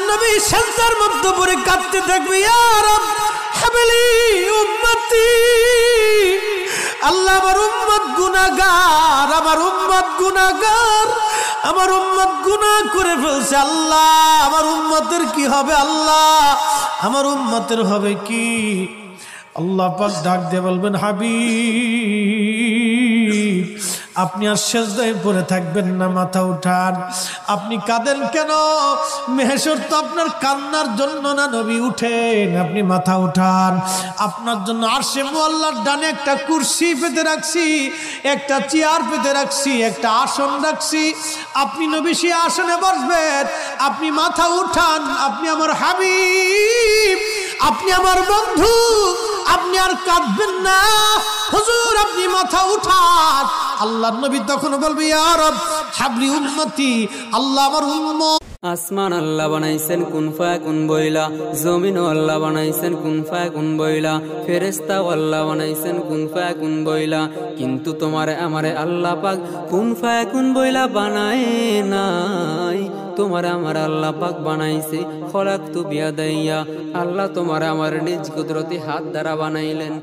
নবী সেজদার মধ্যে পড়ে কাঁদতে থাকবে, ইয়া রব হাবলি উম্মতি, আল্লাহ আমার উম্মত গুনাহগার, আমার উম্মত গুনাহগার, আমার উম্মত গুনাহ করে ফেলছে, আল্লাহ আমার উম্মতের কি হবে, আল্লাহ আমার উম্মতের হবে কি? আল্লাহ পাক ডাক দিয়ে বলবেন, হাবিব আপনি আর সেজদায় পড়ে থাকবেন না, মাথা উঠান। আপনি কাঁদেন কেন? মেহেশর তো আপনার কান্নার জন্য না নবী, উঠেন, আপনি মাথা উঠান। আপনার জন্য আরশে মুআল্লার ডানে একটা কুরসি পেতে রাখছি, একটা চেয়ার পেতে রাখছি, একটা আসন রাখছি, আপনি নবী সেই আসনে বসবেন। আপনি মাথা উঠান, আপনি আমার হাবিব, আপনি আমার বন্ধু, আপনি আর কাঁদবেন না। হুজুর আপনি মাথা উঠান। আল্লাহর নবী তখন বলবে, ইয়া রব হাবলি উম্মতি, আল্লাহ আমার উম্মত। আসমান আল্লাহ বানাইছেন কুন ফায়াকুন বইলা, জমিন আল্লাহ বানাইছেন কুন ফায়াকুন বইলা, ফেরেশতা আল্লাহ বানাইছেন কুন ফায়াকুন বইলা, কিন্তু তোমারে আমারে আল্লাহ পাক কুন ফায়াকুন বইলা বানায় নাই। তোমার আমার আল্লাহ পাক বানাইছে খলাকতু বিয়াদাইয়া, আল্লাহ তোমার আমার নিজ কুদরতি হাত দ্বারা বানাইলেন।